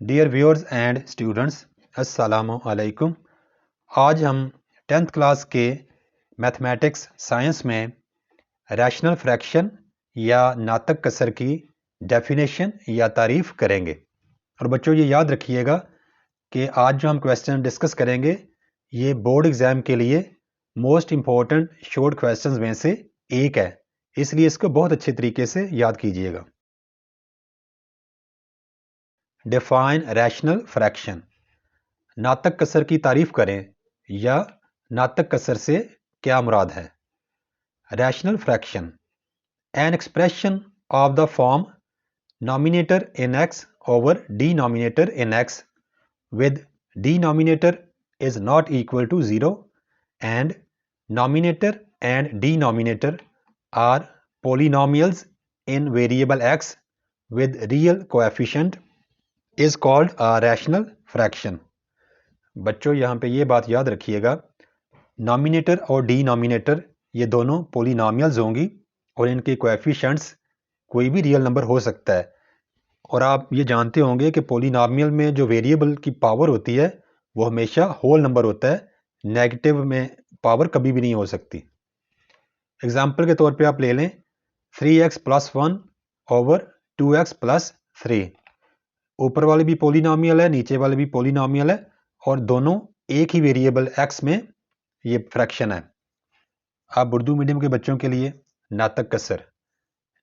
Dear viewers and students, अस्सलामु अलैकुम। आज हम 10th क्लास के मैथमेटिक्स साइंस में रैशनल फ्रैक्शन या नातक कसर की डेफिनेशन या तारीफ़ करेंगे। और बच्चों ये याद रखिएगा कि आज जो हम क्वेश्चन डिस्कस करेंगे ये बोर्ड एग्ज़ाम के लिए मोस्ट इम्पॉर्टेंट शॉर्ट क्वेश्चंस में से एक है, इसलिए इसको बहुत अच्छे तरीके से याद कीजिएगा। डिफाइन रैशनल फ्रैक्शन, नातक कसर की तारीफ करें या नातक कसर से क्या मुराद है। Rational fraction, an expression of the form nominator in x over denominator in x with denominator is not equal to 0 and nominator and denominator are polynomials in variable x with real coefficient is called a rational fraction। बच्चों यहाँ पे ये बात याद रखिएगा, nominator और denominator ये दोनों पोलिनोमियल्स होंगी और इनके कोएफिशिएंट्स कोई भी रियल नंबर हो सकता है। और आप ये जानते होंगे कि पोलिनोमियल में जो वेरिएबल की पावर होती है वो हमेशा होल नंबर होता है, नेगेटिव में पावर कभी भी नहीं हो सकती। एग्जाम्पल के तौर पे आप ले लें 3x + 1 ओवर 2x + 3। ऊपर वाले भी पोलिनोमियल है, नीचे वाले भी पोलिनोमियल है और दोनों एक ही वेरिएबल x में ये फ्रैक्शन है। आप उर्दू मीडियम के बच्चों के लिए नातक कसर,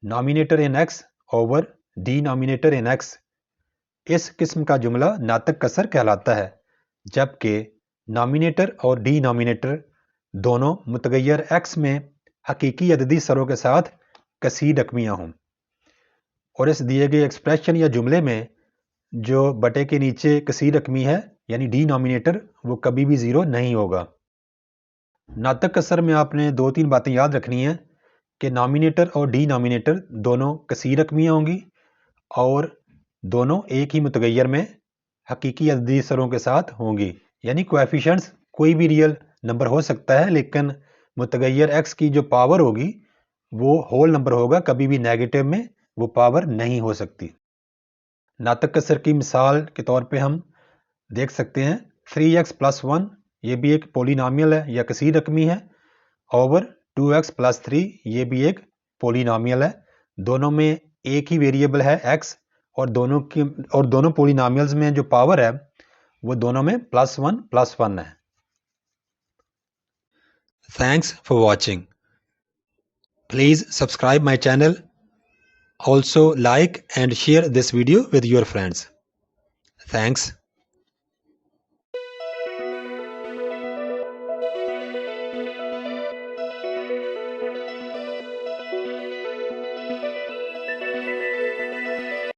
नॉमिनेटर इन x ओवर डिनोमिनेटर इन x, इस किस्म का जुमला नातक कसर कहलाता है, जबकि नॉमिनेटर और डिनोमिनेटर दोनों मुतगैयर x में हकीकी अददी सरों के साथ कसीर रकमियाँ हों और इस दिए गए एक्सप्रेशन या जुमले में जो बटे के नीचे कसीर रकमी है यानी डिनोमिनेटर वो कभी भी ज़ीरो नहीं होगा। नातक कसर में आपने 2-3 बातें याद रखनी हैं कि नॉमिनेटर और डिनोमिनेटर दोनों कसीर रकमियाँ होंगी और दोनों एक ही मुतगैयर में हकीकी अददी सरों के साथ होंगी, यानी कोएफिशिएंट्स कोई भी रियल नंबर हो सकता है लेकिन मुतगैयर x की जो पावर होगी वो होल नंबर होगा, कभी भी नेगेटिव में वो पावर नहीं हो सकती। नातक कसर की मिसाल के तौर पे हम देख सकते हैं 3x + 1, ये भी एक पोलिनोमियल है या कसीर रकमी है, ओवर 2x + 3, ये भी एक पोलिनोमियल है। दोनों में एक ही वेरिएबल है x और दोनों पोलिनोमियल्स में जो पावर है वो दोनों में +1 है। Thanks for watching. Please subscribe my channel. Also like and share this video with your friends. Thanks.